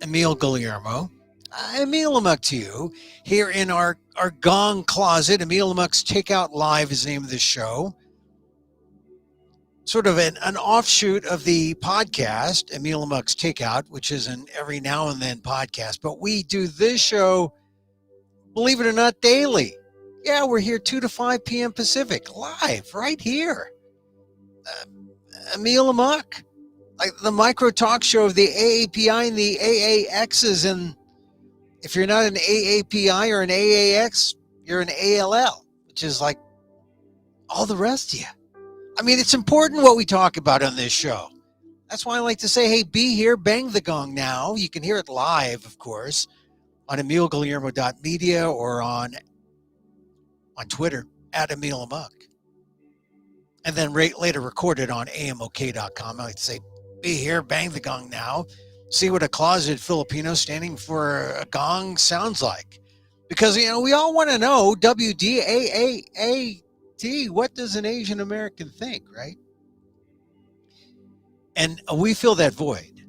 Emil Guillermo. Emil Amok to you here in our gong closet. Emil Amok's Takeout Live is the name of this show. Sort of an offshoot of the podcast, Emil Amok's Takeout, which is an every now and then podcast. But we do this show, believe it or not, daily. Yeah, we're here 2 to 5 p.m. Pacific, live, right here. Emil Amok, like the micro talk show of the AAPI and the AAXs. And if you're not an AAPI or an AAX, you're an ALL, which is like all the rest of you. I mean, it's important what we talk about on this show. That's why I like to say, hey, be here, bang the gong now. You can hear it live, of course, on emilguillermo.media or on Twitter at Emil Amok. And then later recorded on amok.com. I like to say, be here, bang the gong now. See what a closeted Filipino standing for a gong sounds like. Because, we all want to know, WDAAT, what does an Asian American think, right? And we fill that void.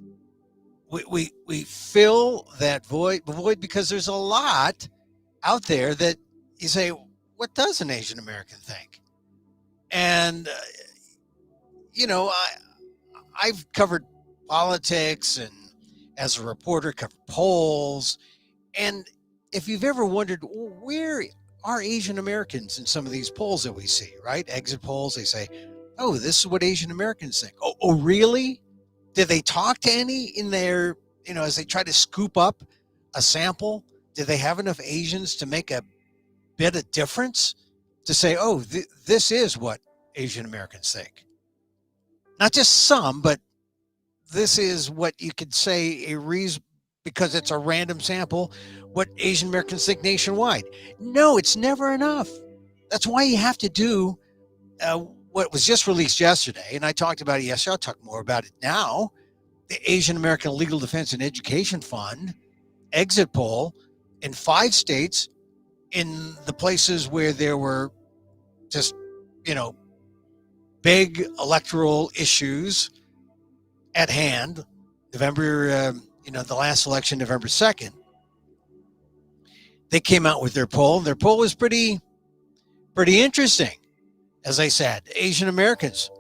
We fill that void because there's a lot out there that you say, what does an Asian American think? And, I've covered politics and as a reporter covered polls. And if you've ever wondered, where are Asian Americans in some of these polls that we see, right? Exit polls, they say, oh, this is what Asian Americans think. Oh, really? Did they talk to any in their, as they try to scoop up a sample? Did they have enough Asians to make a bit of difference to say, oh, this is what Asian Americans think? Not just some, but this is what you could say a reason, because it's a random sample, what Asian Americans think nationwide. No, it's never enough. That's why you have to do what was just released yesterday, and I talked about it yesterday. I'll talk more about it now. The Asian American Legal Defense and Education Fund exit poll in 5 states, in the places where there were just, big electoral issues at hand. November, the last election, November 2nd, they came out with their poll. Their poll was pretty interesting. As I said, Asian Americans,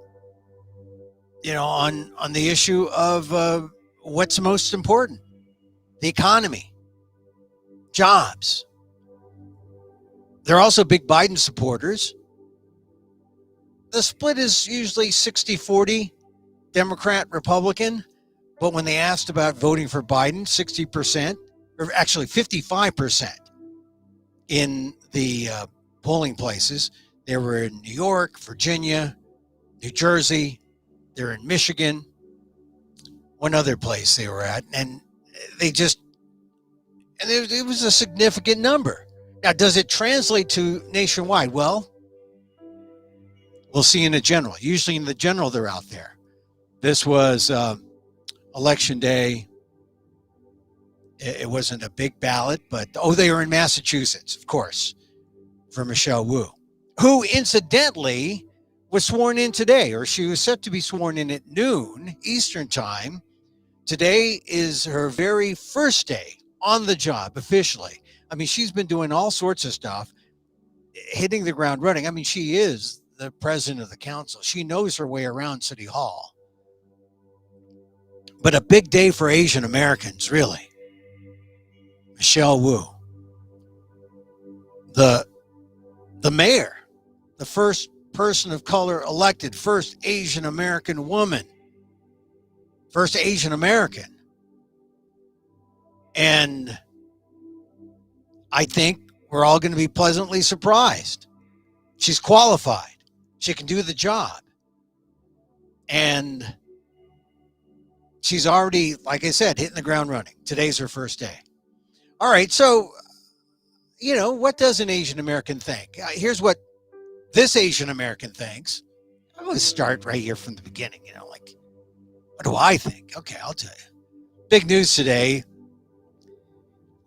on the issue of what's most important, the economy, jobs. They're also big Biden supporters. The split is usually 60-40 Democrat, Republican. But when they asked about voting for Biden, 60%, or actually 55% in the polling places, they were in New York, Virginia, New Jersey, they're in Michigan, one other place they were at. And it was a significant number. Now, does it translate to nationwide? Well, we'll see in the general. Usually in the general, they're out there. This was Election Day. It wasn't a big ballot, but, they were in Massachusetts, of course, for Michelle Wu, who incidentally was sworn in today, or she was set to be sworn in at noon Eastern time. Today is her very first day on the job officially. I mean, she's been doing all sorts of stuff, hitting the ground running. I mean, she is the president of the council. She knows her way around City Hall. But a big day for Asian Americans, really. Michelle Wu, the mayor, the first person of color elected, first Asian American woman, first Asian American. And I think we're all going to be pleasantly surprised. She's qualified. She can do the job. And she's already, like I said, hitting the ground running. Today's her first day. All right, so, what does an Asian American think? Here's what this Asian American thinks. I'm going to start right here from the beginning, what do I think? Okay, I'll tell you. Big news today.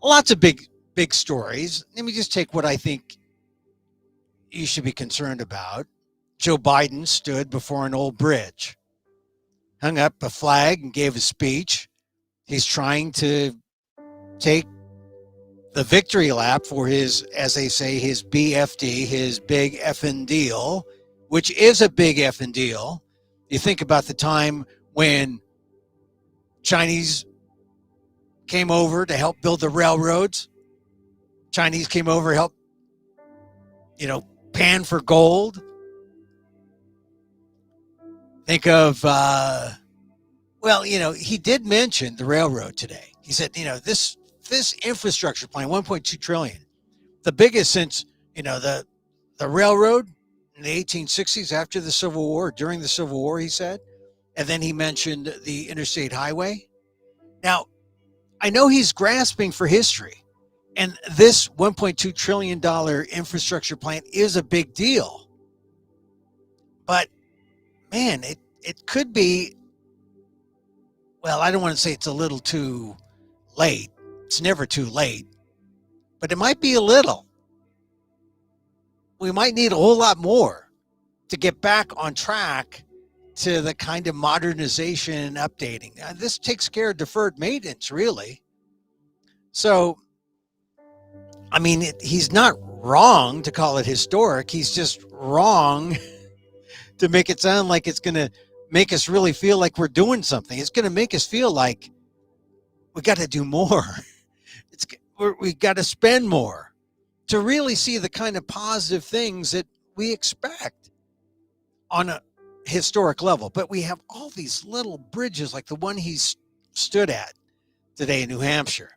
Lots of big stories. Let me just take what I think you should be concerned about. Joe Biden stood before an old bridge, hung up a flag and gave a speech He's trying to take the victory lap for his, as they say, his BFD, his big effing deal, which is a big effing deal. You think about the time when Chinese came over to help build the railroads. Chinese came over to help, pan for gold. Think of, he did mention the railroad today. He said, this infrastructure plan, 1.2 trillion, the biggest since, the railroad in the 1860s after the Civil War, during the Civil War, he said. And then he mentioned the interstate highway. Now, I know he's grasping for history, and this $1.2 trillion infrastructure plan is a big deal. But, man, it could be, well, I don't want to say it's a little too late. It's never too late. But it might be a little. We might need a whole lot more to get back on track to the kind of modernization and updating. This takes care of deferred maintenance, really. So, I mean, he's not wrong to call it historic. He's just wrong to make it sound like it's going to make us really feel like we're doing something. It's going to make us feel like we got to do more. We got to spend more to really see the kind of positive things that we expect on a historic level. But we have all these little bridges like the one he stood at today in New Hampshire,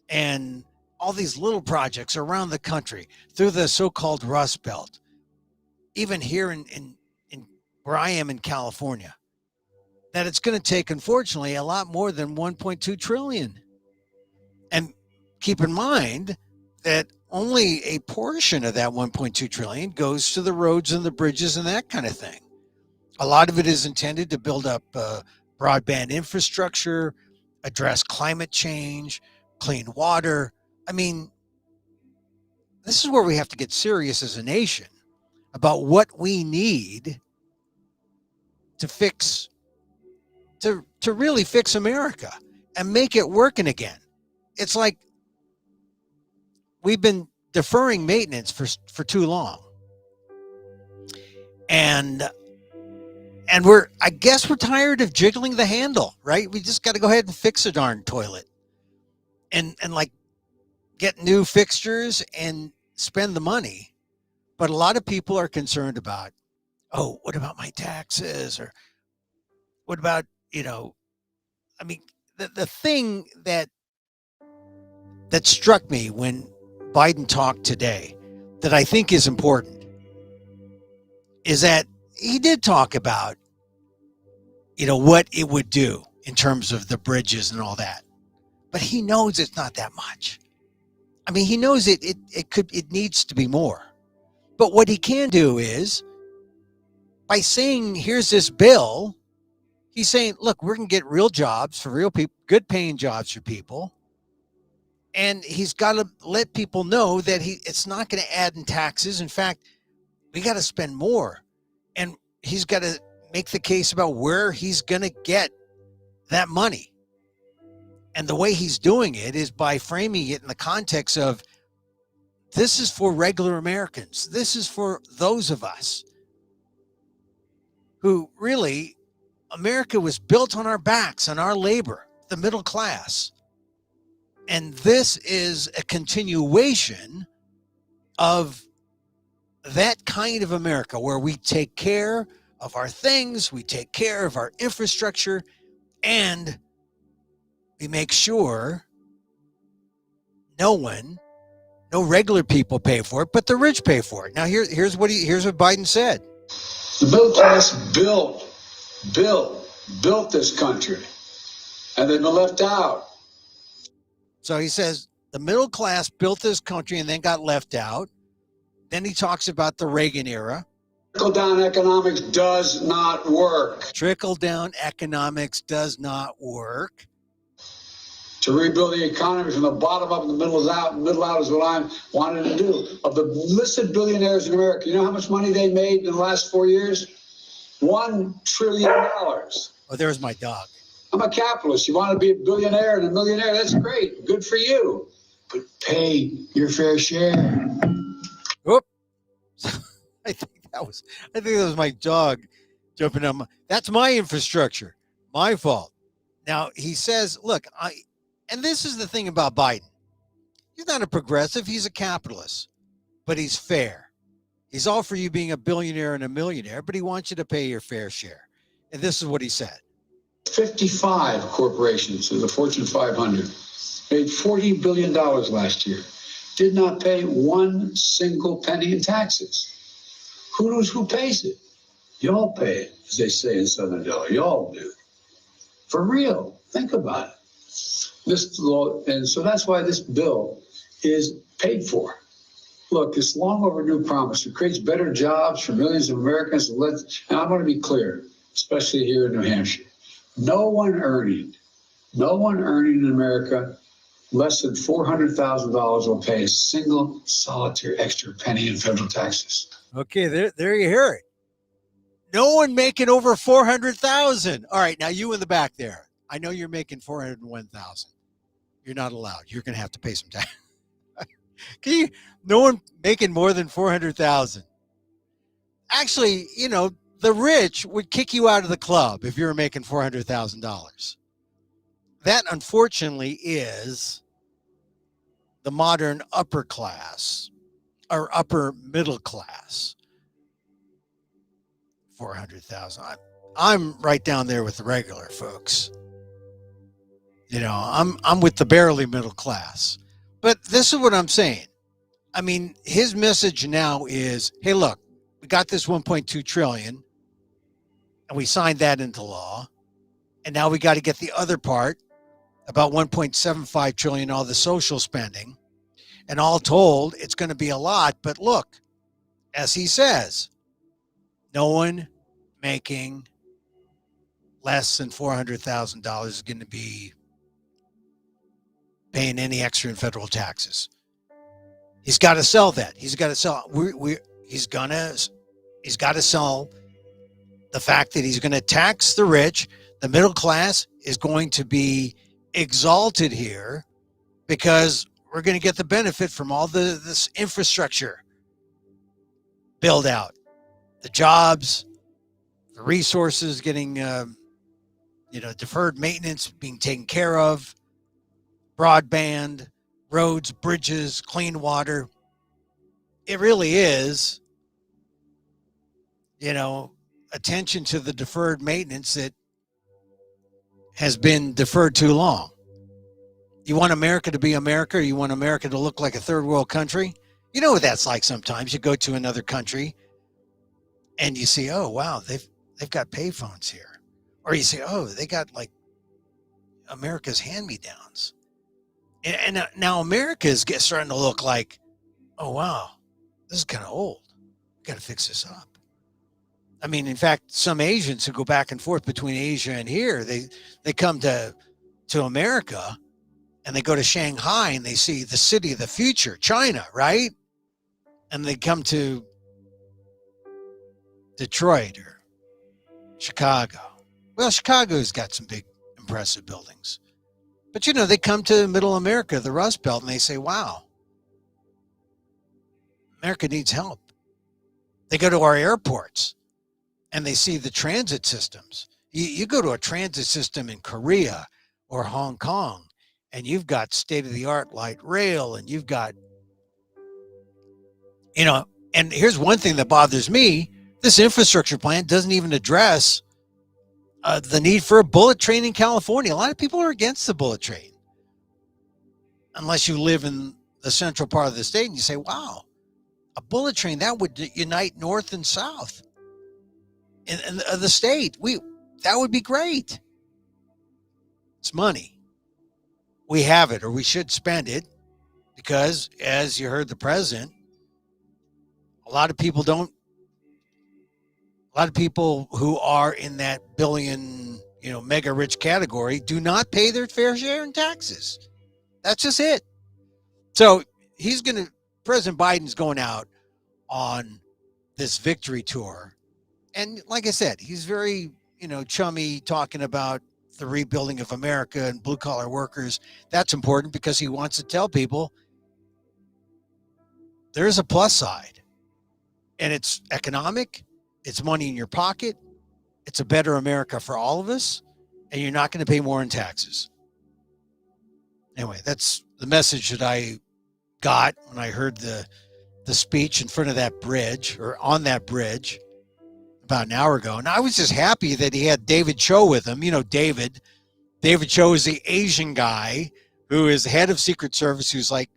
and all these little projects around the country through the so-called Rust Belt, even here in where I am in California, that it's going to take, unfortunately, a lot more than 1.2 trillion. And keep in mind that only a portion of that 1.2 trillion goes to the roads and the bridges and that kind of thing. A lot of it is intended to build up broadband infrastructure, address climate change, clean water. I mean, this is where we have to get serious as a nation about what we need to fix, to really fix America and make it working again. It's like we've been deferring maintenance for too long. And I guess we're tired of jiggling the handle, right? We just got to go ahead and fix a darn toilet and like get new fixtures and spend the money. But a lot of people are concerned about, oh, what about my taxes? Or what about, I mean, the thing that struck me when Biden talked today that I think is important is that he did talk about, what it would do in terms of the bridges and all that. But he knows it's not that much. I mean, he knows it needs to be more. But what he can do is, by saying, here's this bill, he's saying, look, we're going to get real jobs for real people, good paying jobs for people. And he's got to let people know that it's not going to add in taxes. In fact, we got to spend more. And he's got to make the case about where he's going to get that money. And the way he's doing it is by framing it in the context of, this is for regular Americans. This is for those of us who really, America was built on our backs, on our labor, the middle class. And this is a continuation of that kind of America where we take care of our things, we take care of our infrastructure, and we make sure no regular people pay for it, but the rich pay for it. Now here's what Biden said. The middle class built this country, and they've been left out. So he says the middle class built this country and then got left out. Then he talks about the Reagan era. Trickle-down economics does not work. Trickle-down economics does not work. To rebuild the economy from the bottom up and the middle out is what I wanted to do. Of the listed billionaires in America, you know how much money they made in the last 4 years? $1 trillion. Oh, there's my dog. I'm a capitalist. You want to be a billionaire and a millionaire? That's great. Good for you. But pay your fair share. Whoop. I think that was my dog jumping on that's my infrastructure. My fault. Now he says, look, and this is the thing about Biden. He's not a progressive, he's a capitalist, but he's fair. He's all for you being a billionaire and a millionaire, but he wants you to pay your fair share. And this is what he said. 55 corporations in the Fortune 500 made $40 billion last year, did not pay one single penny in taxes. Who knows who pays it? Y'all pay it, as they say in Southern Delaware. Y'all do. For real. Think about it. This law, and so that's why this bill is paid for. Look, this long overdue promise, it creates better jobs for millions of Americans. And I want to be clear, especially here in New Hampshire. No one earning in America less than $400,000 will pay a single solitary extra penny in federal taxes. Okay, there you hear it. No one making over 400,000. All right, now you in the back there. I know you're making 401,000. You're not allowed. You're going to have to pay some tax. No one making more than 400,000. Actually, the rich would kick you out of the club if you were making $400,000. That, unfortunately, is the modern upper class or upper middle class. 400,000. I'm right down there with the regular folks. I'm with the barely middle class. But this is what I'm saying. I mean, his message now is, hey, look, we got this 1.2 trillion and we signed that into law. And now we got to get the other part, about 1.75 trillion, all the social spending. And all told, it's going to be a lot. But look, as he says, no one making less than $400,000 is going to be paying any extra in federal taxes. He's got to sell that. He's got to sell. He's got to sell the fact that he's going to tax the rich. The middle class is going to be exalted here because we're going to get the benefit from all this infrastructure build out, the jobs, the resources getting, deferred maintenance being taken care of, broadband, roads, bridges, clean water. It really is, attention to the deferred maintenance that has been deferred too long. You want America to be America, or you want America to look like a third world country? You know what that's like sometimes. You go to another country and you see, oh, wow, they've got payphones here. Or you say, oh, they got like America's hand-me-downs. And now America is starting to look like, oh, wow, this is kind of old. Got to fix this up. I mean, in fact, some Asians who go back and forth between Asia and here, they come to America and they go to Shanghai and they see the city of the future, China, right? And they come to Detroit or Chicago. Well, Chicago's got some big, impressive buildings. But, they come to middle America, the Rust Belt, and they say, wow, America needs help. They go to our airports and they see the transit systems. You go to a transit system in Korea or Hong Kong, and you've got state-of-the-art light rail, and you've got, and here's one thing that bothers me. This infrastructure plan doesn't even address the need for a bullet train in California. A lot of people are against the bullet train. Unless you live in the central part of the state and you say, wow, a bullet train, that would unite North and South in the state. That would be great. It's money. We have it, or we should spend it, because as you heard the president, a lot of people who are in that billion, mega rich category do not pay their fair share in taxes. That's just it. So President Biden's going out on this victory tour. And like I said, he's very, chummy, talking about the rebuilding of America and blue collar workers. That's important because he wants to tell people there's a plus side, and it's economic, it's money in your pocket, it's a better America for all of us, and you're not going to pay more in taxes. Anyway, that's the message that I got when I heard the speech in front of that bridge, or on that bridge, about an hour ago. And I was just happy that he had David Cho with him. You know, David Cho is the Asian guy who is head of Secret Service, he's like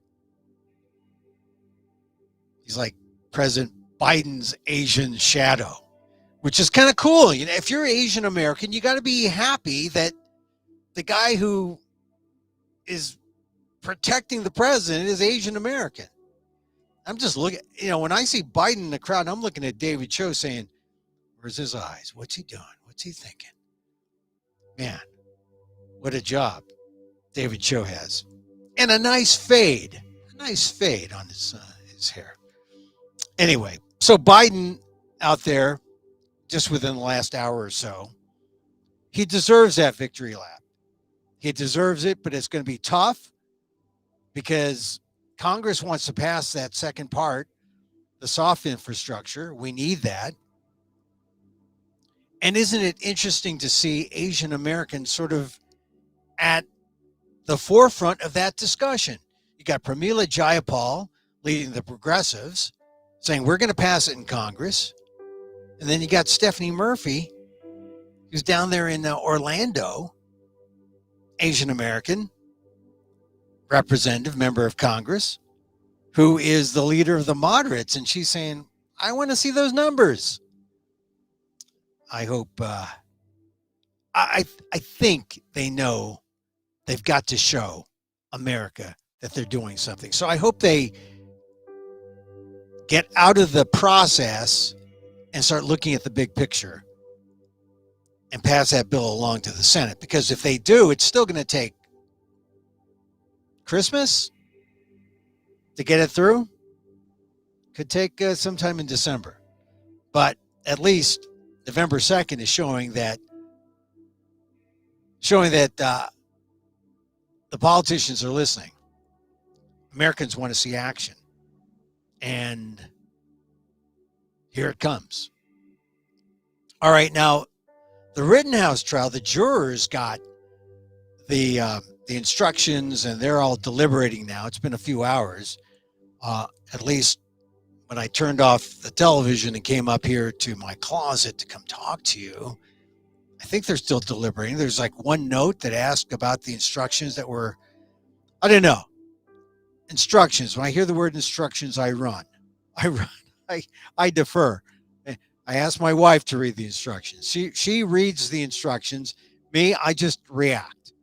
President Biden's Asian shadow, which is kind of cool. You know, if you're Asian American, you got to be happy that the guy who is protecting the president is Asian American. I'm just looking, you know, when I see Biden in the crowd, I'm looking at David Cho saying, where's his eyes? What's he doing? What's he thinking? Man, what a job David Cho has. And a nice fade on his hair. Anyway, so Biden out there, just within the last hour or so, he deserves that victory lap. He deserves it, but it's going to be tough because Congress wants to pass that second part, the soft infrastructure. We need that. And isn't it interesting to see Asian Americans sort of at the forefront of that discussion? You got Pramila Jayapal leading the progressives, saying we're going to pass it in Congress. And then you got Stephanie Murphy, who's down there in Orlando, Asian American, representative, member of Congress, who is the leader of the moderates. And she's saying, I want to see those numbers. I hope, I think they know they've got to show America that they're doing something. So I hope they get out of the process and start looking at the big picture and pass that bill along to the Senate. Because if they do, it's still going to take Christmas to get it through. Could take sometime in December. But at least November 2nd is showing that the politicians are listening. Americans want to see action. And here it comes. All right, now, the Rittenhouse trial, the jurors got the instructions, and they're all deliberating now. It's been a few hours, at least when I turned off the television and came up here to my closet to come talk to you. I think they're still deliberating. There's like one note that asked about the instructions that were, I don't know. Instructions. When I hear the word instructions, I run. I defer. I ask my wife to read the instructions. She reads the instructions. Me, I just react.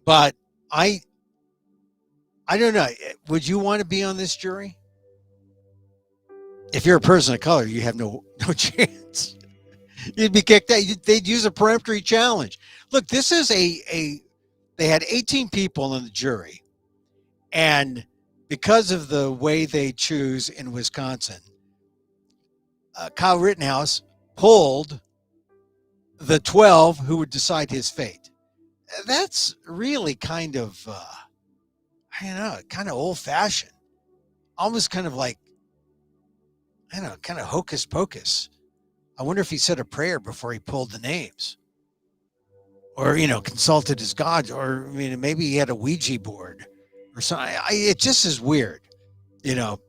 But I don't know. Would you want to be on this jury? If you're a person of color, you have no chance. You'd be kicked out. They'd use a peremptory challenge. Look, this is they had 18 people in the jury. And because of the way they choose in Wisconsin, Kyle Rittenhouse pulled the 12 who would decide his fate. That's really kind of, I don't know, kind of old-fashioned. Almost kind of like, I don't know, kind of hocus pocus. I wonder if he said a prayer before he pulled the names. Or, consulted his gods. Or, maybe he had a Ouija board or something. It just is weird,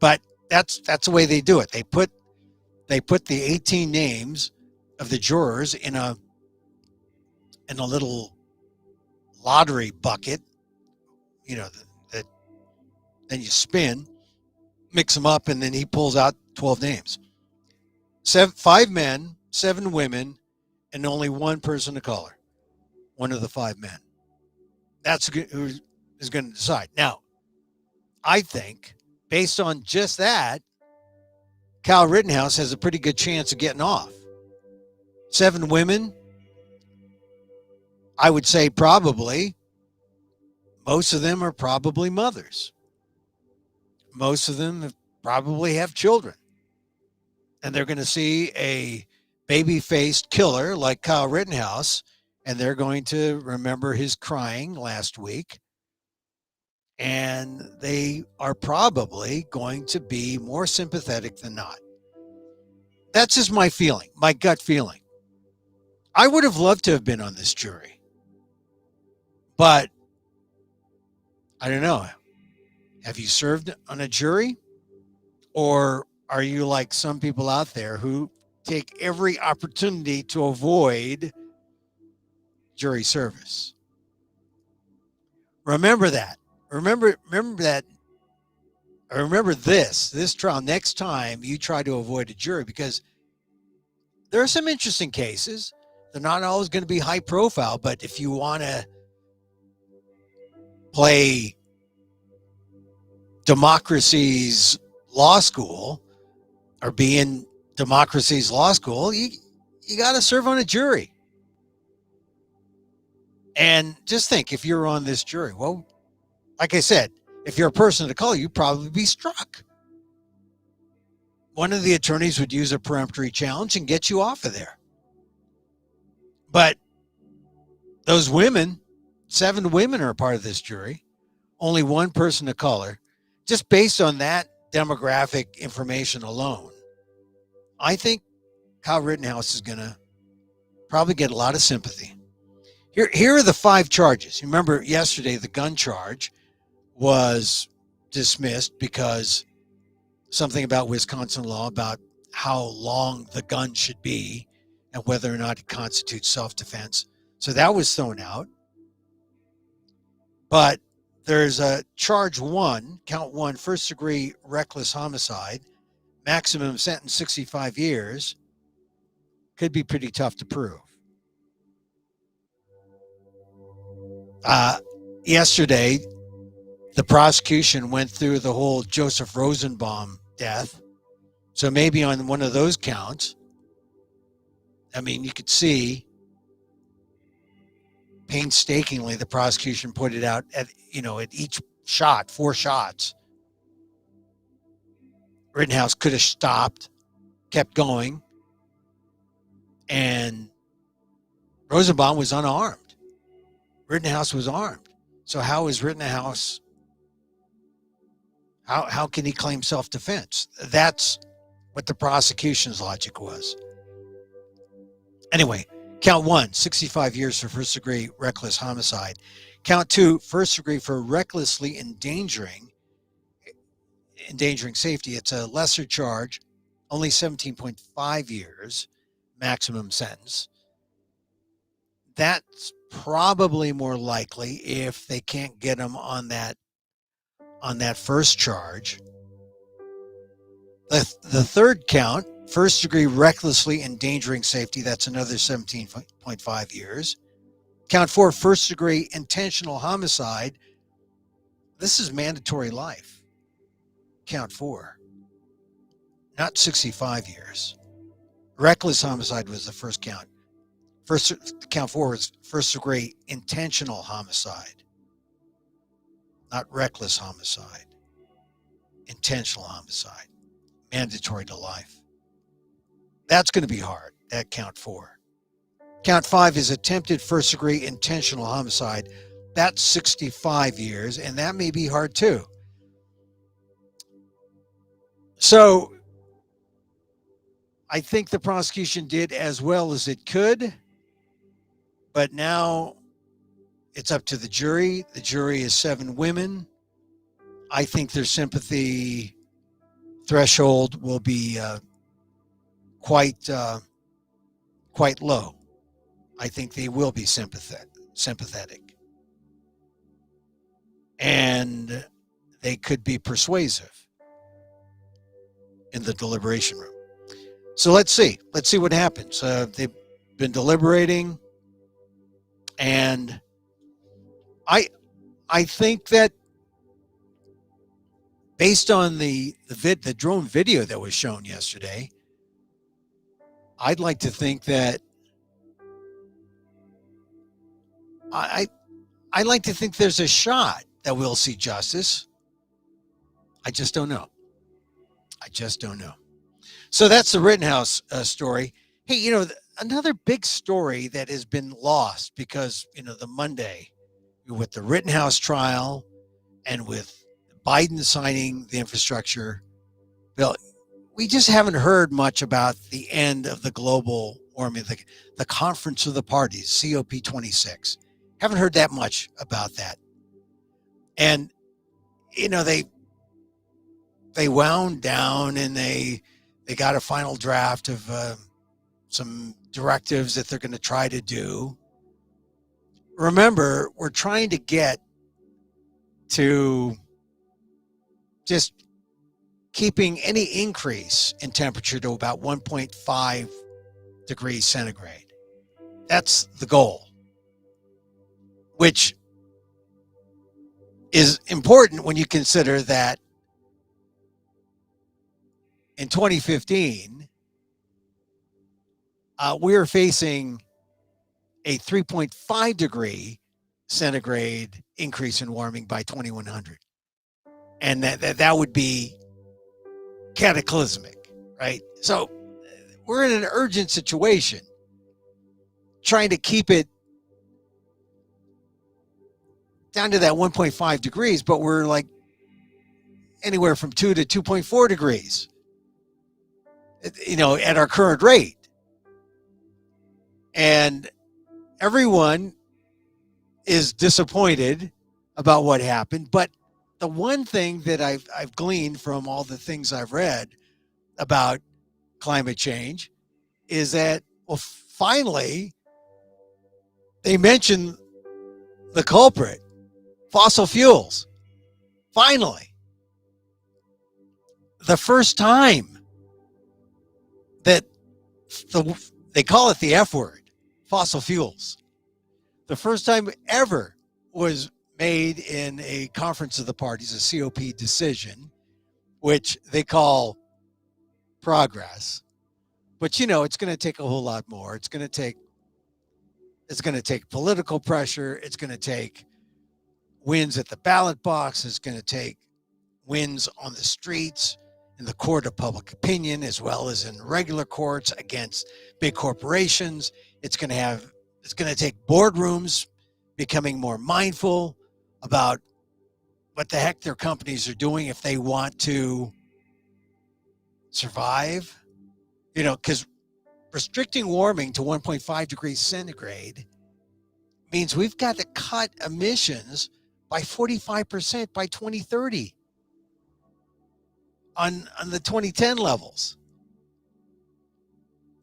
but that's the way they do it. They put the 18 names of the jurors in a little lottery bucket, that then you spin, mix them up, and then he pulls out 12 names. 5 men, 7 women, and only one person of color. One of the 5 men. That's who is going to decide. Now, I think, based on just that, Kyle Rittenhouse has a pretty good chance of getting off. 7 women, I would say probably, most of them are probably mothers. Most of them probably have children. And they're going to see a baby-faced killer like Kyle Rittenhouse and they're going to remember his crying last week, and they are probably going to be more sympathetic than not. That's just my feeling, my gut feeling. I would have loved to have been on this jury, but I don't know. Have you served on a jury? Or are you like some people out there who take every opportunity to avoid jury service? Remember that. Remember that. Remember this trial next time you try to avoid a jury, because there are some interesting cases. They're not always going to be high profile, but if you want to play democracy's law school or be in democracy's law school, you got to serve on a jury. And just think, if you're on this jury, well, like I said, if you're a person of color, you'd probably be struck. One of the attorneys would use a peremptory challenge and get you off of there. But those women, 7 women are a part of this jury, only one person of color. Just based on that demographic information alone, I think Kyle Rittenhouse is going to probably get a lot of sympathy. Here are the 5 charges. You remember yesterday the gun charge was dismissed because something about Wisconsin law about how long the gun should be and whether or not it constitutes self-defense. So that was thrown out. But there's a charge 1, count 1, first-degree reckless homicide, maximum sentence 65 years. Could be pretty tough to prove. Yesterday, the prosecution went through the whole Joseph Rosenbaum death. So maybe on one of those counts, I mean, you could see painstakingly the prosecution put it out at each shot, 4 shots. Rittenhouse could have stopped, kept going, and Rosenbaum was unarmed. Rittenhouse was armed. So how is Rittenhouse, how can he claim self-defense? That's what the prosecution's logic was. Anyway, count 1, 65 years for first-degree reckless homicide. Count 2, first degree for recklessly endangering safety. It's a lesser charge, only 17.5 years maximum sentence. That's probably more likely if they can't get him on that first charge. The third count, first degree recklessly endangering safety, that's another 17.5 years. Count 4, first degree intentional homicide. This is mandatory life. Count 4, not 65 years. Reckless homicide was the first count. Count 4 was first degree intentional homicide, not reckless homicide. Intentional homicide, mandatory to life. That's going to be hard, that count 4. Count 5 is attempted first degree intentional homicide. That's 65 years, and that may be hard too. So I think the prosecution did as well as it could, but now it's up to the jury. The jury is 7 women. I think their sympathy threshold will be quite low. I think they will be sympathetic. And they could be persuasive in the deliberation room. So let's see what happens. They've been deliberating, and I think that based on the drone video that was shown yesterday, I'd like to think that I like to think there's a shot that we'll see justice. I just don't know. So that's the Rittenhouse story. Hey, another big story that has been lost because, the Monday with the Rittenhouse trial and with Biden signing the infrastructure bill, we just haven't heard much about the end of the global warming, the Conference of the Parties, COP26. Haven't heard that much about that. And, they wound down and they got a final draft of some directives that they're going to try to do. Remember, we're trying to get to just keeping any increase in temperature to about 1.5 degrees centigrade. That's the goal, which is important when you consider that in 2015, we were facing a 3.5 degree centigrade increase in warming by 2100. And that would be cataclysmic, right? So we're in an urgent situation trying to keep it down to that 1.5 degrees, but we're like anywhere from 2 to 2.4 degrees, at our current rate. And everyone is disappointed about what happened. But the one thing that I've gleaned from all the things I've read about climate change is that, well, finally, they mentioned the culprit, fossil fuels. Finally, the first time that they call it the F word, fossil fuels. The first time ever was made in a Conference of the Parties, a COP decision, which they call progress. But it's going to take a whole lot more. It's going to take political pressure. It's going to take wins at the ballot box. It's going to take wins on the streets, in the court of public opinion, as well as in regular courts against big corporations. It's going to take boardrooms becoming more mindful about what the heck their companies are doing if they want to survive. Because restricting warming to 1.5 degrees centigrade means we've got to cut emissions by 45% by 2030 on the 2010 levels.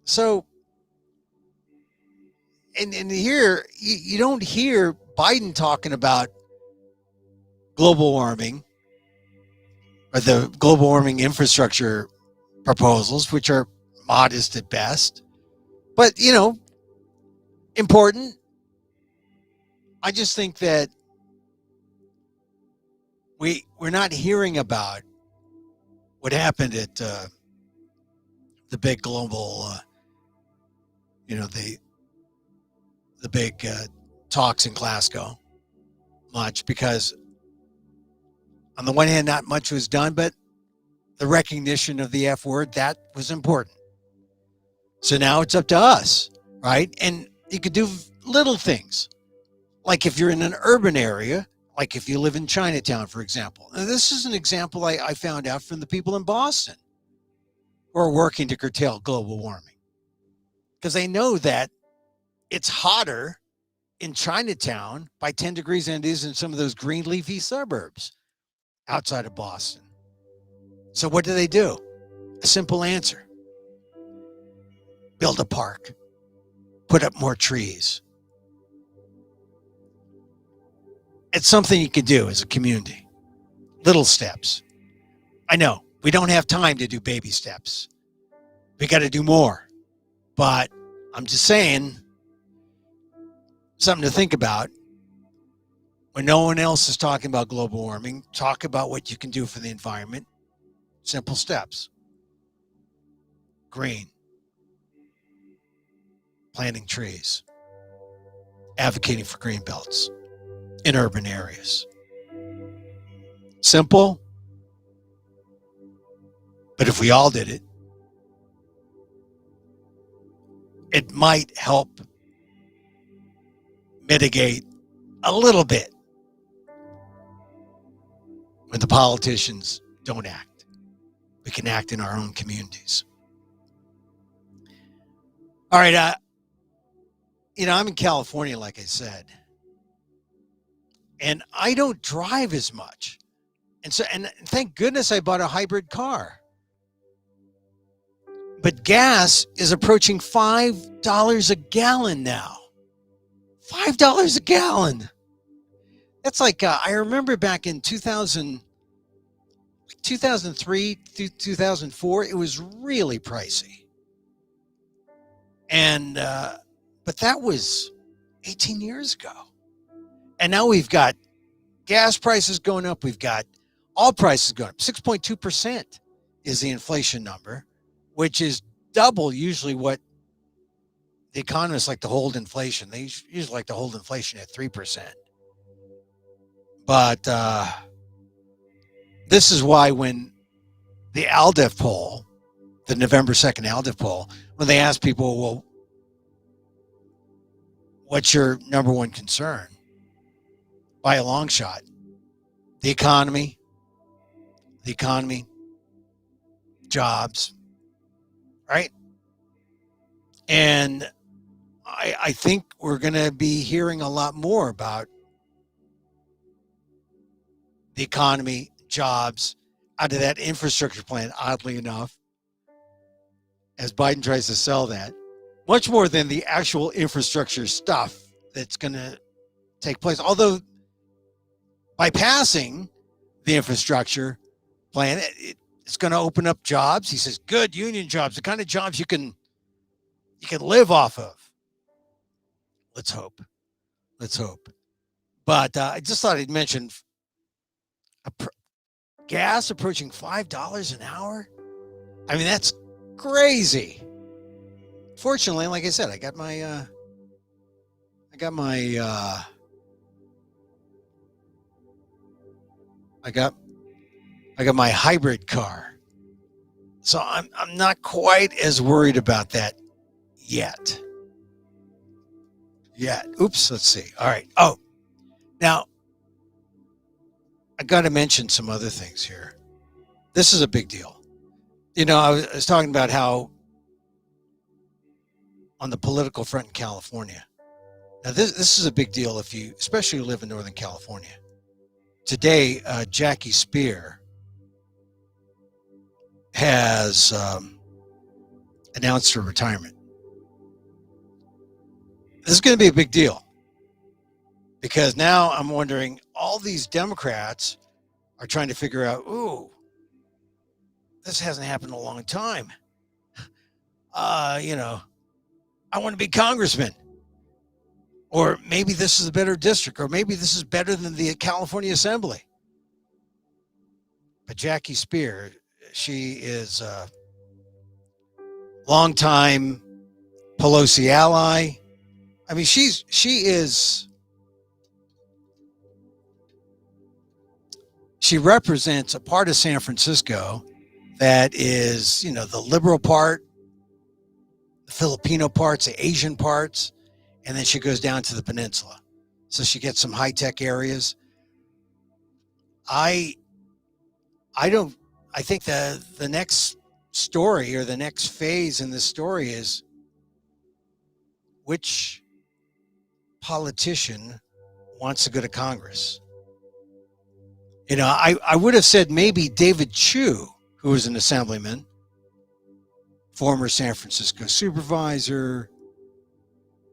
So, and here, you don't hear Biden talking about global warming or the global warming infrastructure proposals, which are modest at best, but, important. I just think that we're not hearing about what happened at the big global, the big talks in Glasgow much, because on the one hand, not much was done, but the recognition of the F word, that was important. So now it's up to us, right? And you could do little things. Like if you're in an urban area, like if you live in Chinatown, for example. Now, this is an example I found out from the people in Boston who are working to curtail global warming. Because they know that it's hotter in Chinatown by 10 degrees than it is in some of those green leafy suburbs outside of Boston. So what do? A simple answer. Build a park. Put up more trees. It's something you can do as a community. Little steps. I know we don't have time to do baby steps. We got to do more. But I'm just saying, something to think about. When no one else is talking about global warming, talk about what you can do for the environment. Simple steps. Green. Planting trees. Advocating for green belts in urban areas. Simple. But if we all did it, it might help mitigate a little bit when the politicians don't act. We can act in our own communities. All right. I'm in California, like I said, and I don't drive as much. And thank goodness I bought a hybrid car. But gas is approaching $5 a gallon now. $5 a gallon. That's like, I remember back in 2003 through 2004, it was really pricey. And, but that was 18 years ago. And now we've got gas prices going up. We've got all prices going up. 6.2% is the inflation number, which is double usually what the economists like to hold inflation. They usually like to hold inflation at 3%. But this is why when the ALDEF poll, the November 2nd ALDEF poll, when they ask people, well, what's your number one concern? By a long shot, the economy, jobs, right? And I think we're going to be hearing a lot more about the economy, jobs, out of that infrastructure plan, oddly enough, as Biden tries to sell that, much more than the actual infrastructure stuff that's going to take place. Although by passing the infrastructure plan, it's going to open up jobs. He says, good union jobs, the kind of jobs you can live off of. Let's hope. But I just thought I'd mention gas approaching $5 an hour. I mean, that's crazy. Fortunately, like I said, I got my hybrid car. So I'm not quite as worried about that yet. Oops, let's see. All right. Oh, now I got to mention some other things here. This is a big deal. I was talking about how on the political front in California. Now, this is a big deal if you especially live in Northern California. Today, Jackie Spear has announced her retirement. This is going to be a big deal because now I'm wondering, all these Democrats are trying to figure out, this hasn't happened in a long time. I want to be congressman. Or maybe this is a better district, or maybe this is better than the California Assembly. But Jackie Spear, she is a longtime Pelosi ally. I mean, she represents a part of San Francisco that is, the liberal part, the Filipino parts, the Asian parts, and then she goes down to the peninsula. So she gets some high-tech areas. I think the next story or the next phase in this story is which politician wants to go to Congress. I would have said maybe David Chu, who was an assemblyman, former San Francisco supervisor,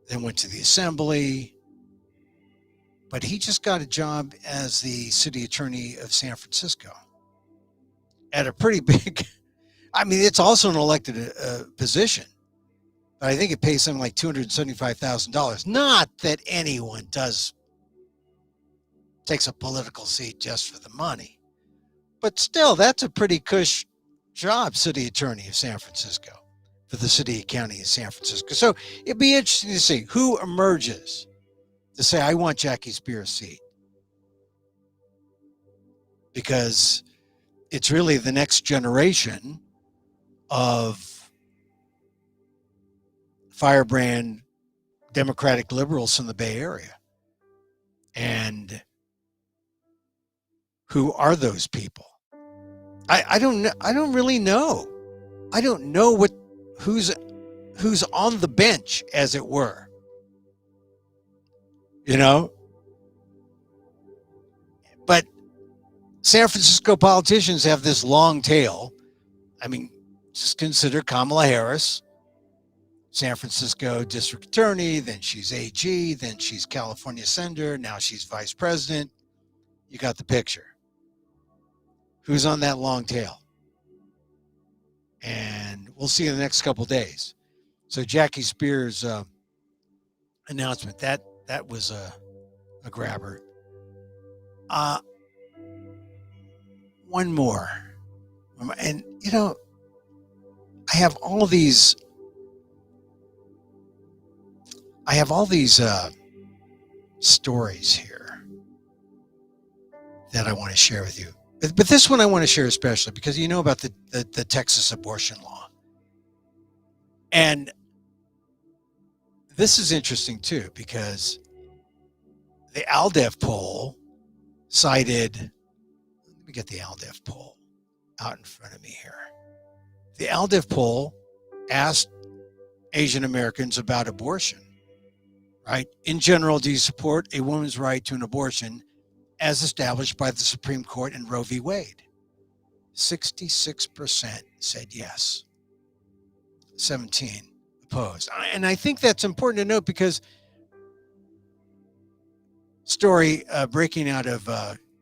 then went to the assembly, but he just got a job as the city attorney of San Francisco at a pretty big, I mean, it's also an elected position, but I think it pays something like $275,000. Not that anyone takes a political seat just for the money, but still, that's a pretty cush job, city attorney of San Francisco, for the city county of San Francisco. So it'd be interesting to see who emerges to say, I want Jackie Spear's seat. Because it's really the next generation of firebrand Democratic liberals from the Bay Area. And who are those people? I don't know. I don't really know. I don't know who's on the bench, as it were. You know? But San Francisco politicians have this long tail. I mean, just consider Kamala Harris, San Francisco district attorney, then she's AG, then she's California senator, now she's vice president. You got the picture. Who's on that long tail? And we'll see in the next couple of days. So Jackie Spears' announcement, that was a grabber. One more. And, you know, I have all these stories here that I want to share with you. But this one I want to share especially because you know about the Texas abortion law. And this is interesting too, because the ALDEF poll cited, let me get the ALDEF poll out in front of me here. The ALDEF poll asked Asian Americans about abortion, right? In general, do you support a woman's right to an abortion as established by the Supreme Court in Roe v. Wade? 66% said yes. 17 opposed. And I think that's important to note because story breaking out of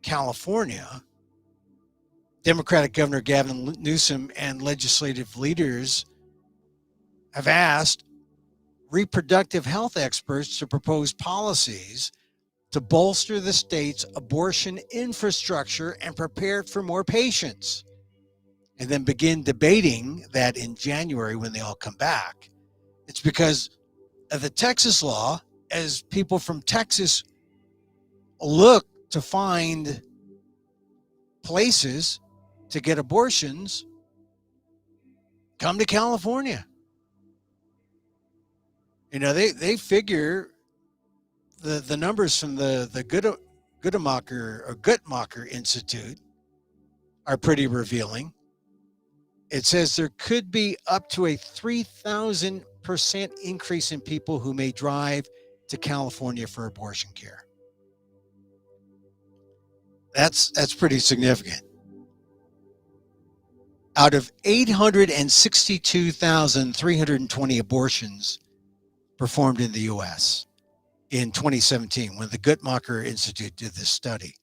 California, Democratic Governor Gavin Newsom and legislative leaders have asked reproductive health experts to propose policies to bolster the state's abortion infrastructure and prepare it for more patients, and then begin debating that in January when they all come back. It's because of the Texas law, as people from Texas look to find places to get abortions, come to California. You know, they figure the numbers from the Guttmacher Institute are pretty revealing. It says there could be up to a 3,000% increase in people who may drive to California for abortion care. That's pretty significant. Out of 862,320 abortions performed in the U.S. in 2017, when the Guttmacher Institute did this study,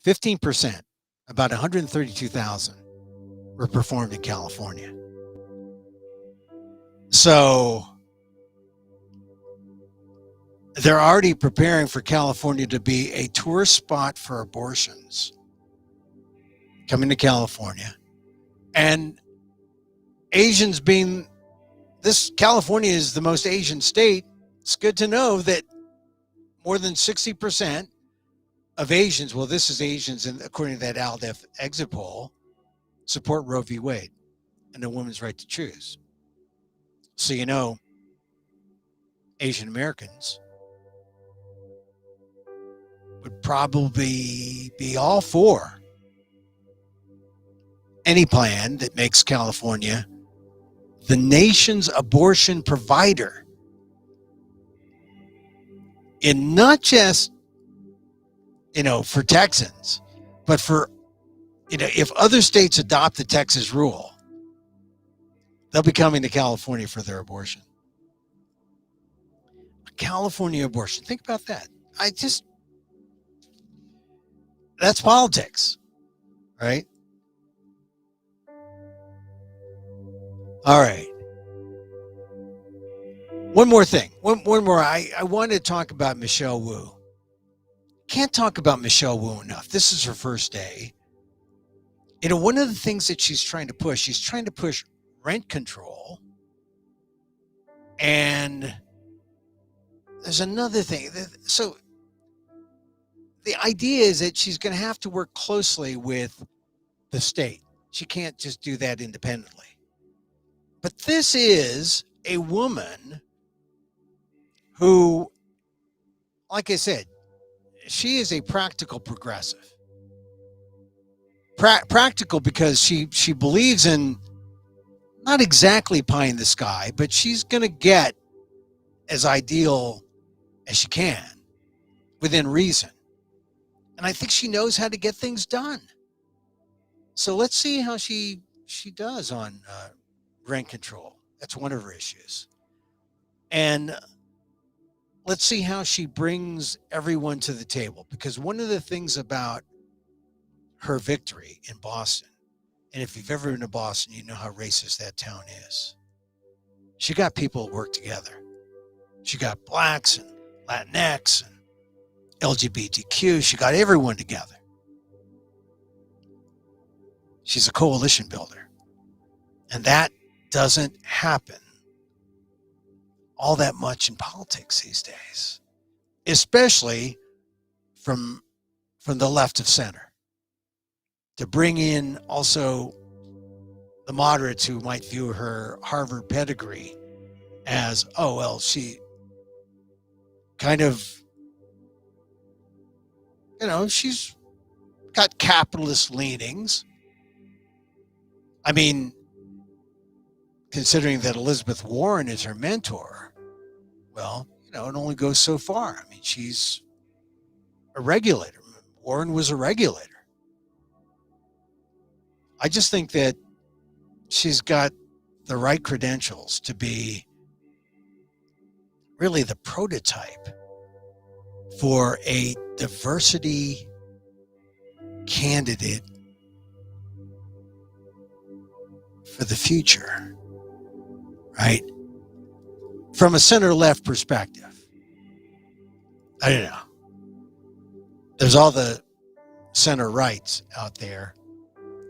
15%, about 132,000, were performed in California. So they're already preparing for California to be a tourist spot for abortions, coming to California. And Asians being, this California is the most Asian state. It's good to know that more than 60% of Asians, well, this is Asians, and according to that ALDEF exit poll, support Roe v. Wade and a woman's right to choose. So, you know, Asian Americans would probably be all for any plan that makes California the nation's abortion provider. And not just, you know, for Texans, but for, you know, if other states adopt the Texas rule, they'll be coming to California for their abortion. A California abortion. Think about that. That's politics, right? All right. One more thing. One more. I want to talk about Michelle Wu. Can't talk about Michelle Wu enough. This is her first day. You know, one of the things that she's trying to push rent control. And there's another thing. So the idea is that she's going to have to work closely with the state. She can't just do that independently. But this is a woman who, like I said, she is a practical progressive. Practical because she believes in not exactly pie in the sky, but she's going to get as ideal as she can within reason. And I think she knows how to get things done. So let's see how she does on rent control. That's one of her issues. And let's see how she brings everyone to the table. Because one of the things about her victory in Boston, and if you've ever been to Boston, you know how racist that town is. She got people to work together. She got blacks and Latinx and LGBTQ. She got everyone together. She's a coalition builder. And that doesn't happen all that much in politics these days, especially from the left of center. To bring in also the moderates who might view her Harvard pedigree as, oh, well, she kind of, she's got capitalist leanings. I mean, considering that Elizabeth Warren is her mentor, well, it only goes so far. I mean, she's a regulator. Warren was a regulator. I just think that she's got the right credentials to be really the prototype for a diversity candidate for the future, right? From a center-left perspective. I don't know. There's all the center-rights out there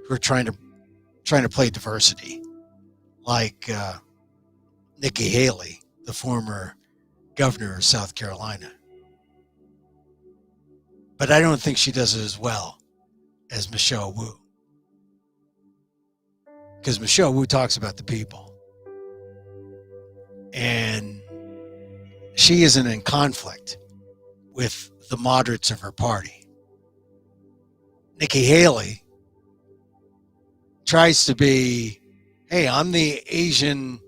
who are trying to play diversity, like Nikki Haley, the former governor of South Carolina. But I don't think she does it as well as Michelle Wu. Because Michelle Wu talks about the people. And she isn't in conflict with the moderates of her party. Nikki Haley tries to be, hey, I'm the Asian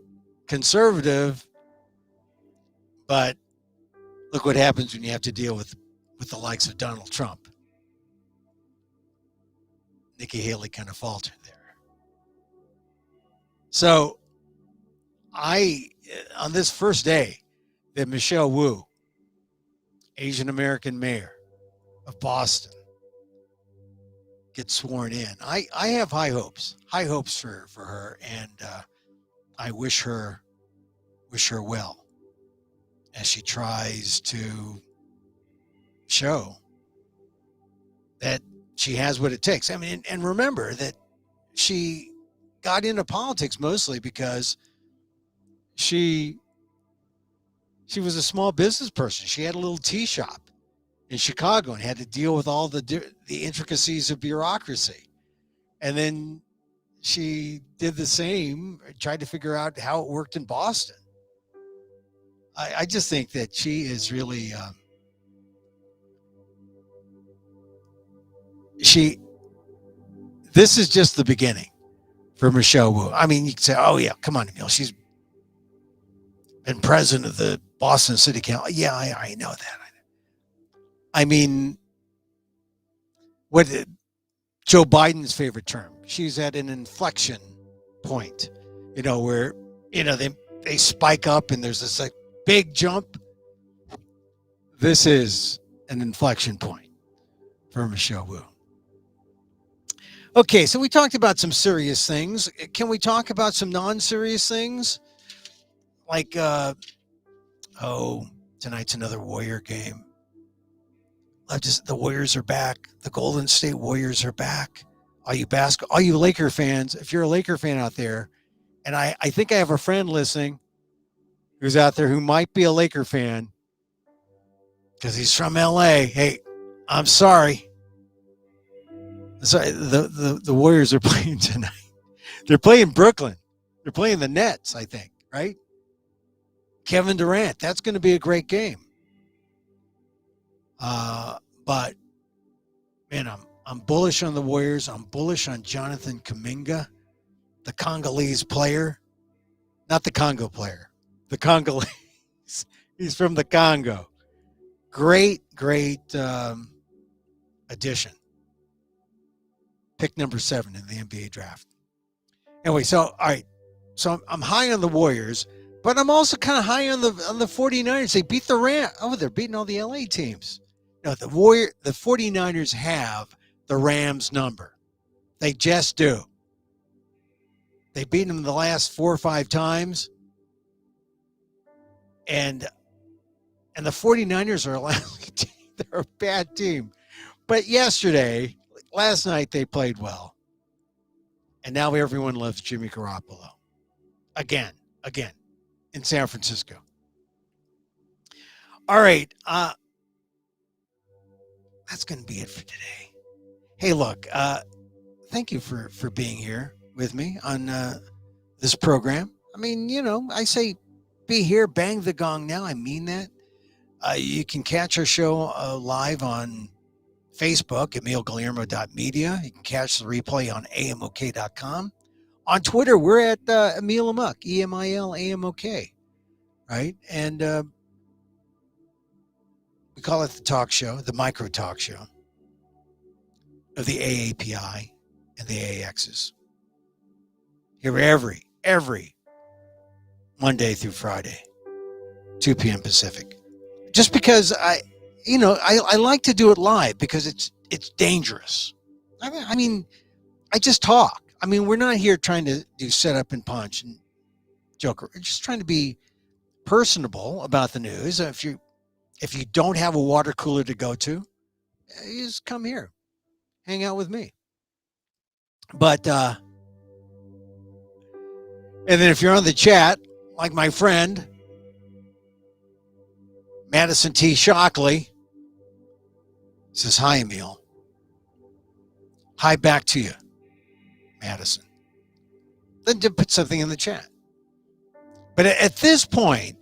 conservative, but look what happens when you have to deal with the likes of Donald Trump. Nikki Haley kind of faltered there. So on this first day that Michelle Wu, Asian American mayor of Boston, gets sworn in, I have high hopes for her, and I wish her well as she tries to show that she has what it takes. I mean, and remember that she got into politics mostly because she was a small business person. She had a little tea shop in Chicago and had to deal with all the intricacies of bureaucracy. And then she did the same, tried to figure out how it worked in Boston. I just think that she is really, this is just the beginning for Michelle Wu. I mean, you could say, oh yeah, come on, Emil, she's been president of the Boston City Council. Yeah, I know that. I mean, what Joe Biden's favorite term, she's at an inflection point, where, they spike up and there's this like big jump. This is an inflection point for Michelle Wu. Okay, so we talked about some serious things. Can we talk about some non-serious things? Like, tonight's another Warrior game. The Warriors are back. The Golden State Warriors are back. All you Laker fans, if you're a Laker fan out there, and I think I have a friend listening who's out there who might be a Laker fan because he's from LA. Hey, I'm sorry. Sorry, the Warriors are playing tonight. They're playing Brooklyn. They're playing the Nets, I think, right? Kevin Durant. That's going to be a great game. But man, I'm bullish on the Warriors. I'm bullish on Jonathan Kuminga, the Congolese player, not the Congo player, the Congolese. He's from the Congo. Great addition. Pick number 7 in the NBA draft. Anyway, so all right. So I'm high on the Warriors, but I'm also kind of high on the 49ers. They beat the Rams. Oh, they're beating all the LA teams. No, the 49ers have the Rams number. They just do. They beat them the last 4 or 5 times. And the 49ers are a lousy team. They're a bad team. But last night, they played well. And now everyone loves Jimmy Garoppolo. Again, in San Francisco. All right. That's going to be it for today. Hey, look, thank you for being here with me on this program. I mean, I say be here, bang the gong now. I mean that. You can catch our show live on Facebook, emilguillermo.media. You can catch the replay on amok.com. On Twitter, we're at Emil Amok, EMILAMOK, right? And we call it the talk show, the micro talk show of the AAPI and the AAXs. Here every Monday through Friday, 2 p.m. Pacific. Just because I like to do it live because it's dangerous. I mean, I just talk. I mean, we're not here trying to do set up and punch and joke. We're just trying to be personable about the news. If you don't have a water cooler to go to, you just come here, hang out with me. But and then if you're on the chat, like my friend Madison T. Shockley says, "Hi, Emil." Hi back to you, Madison. Then to put something in the chat. But at this point,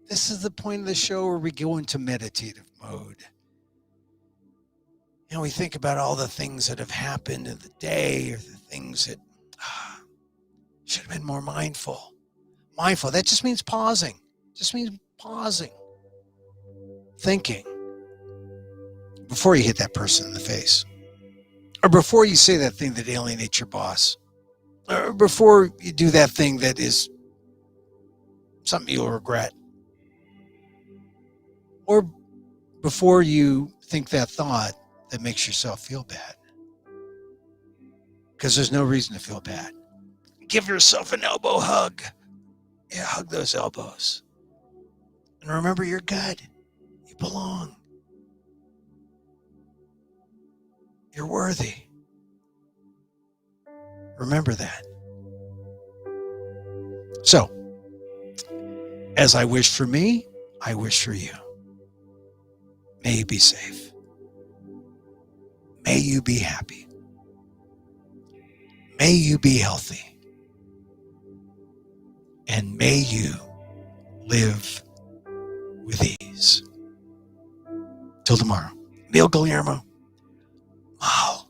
this is the point of the show where we go into meditative mode. We think about all the things that have happened in the day or the things that should have been more mindful. Mindful, that just means pausing. Thinking before you hit that person in the face. Or before you say that thing that alienates your boss. Or before you do that thing that is something you'll regret. Or before you think that thought that makes yourself feel bad. Because there's no reason to feel bad. Give yourself an elbow hug. Yeah, hug those elbows. And remember, you're good. You belong. You're worthy. Remember that. So, as I wish for me, I wish for you. May you be safe. May you be happy. May you be healthy. And may you live with ease. Till tomorrow. Emil Guillermo. Mahalo.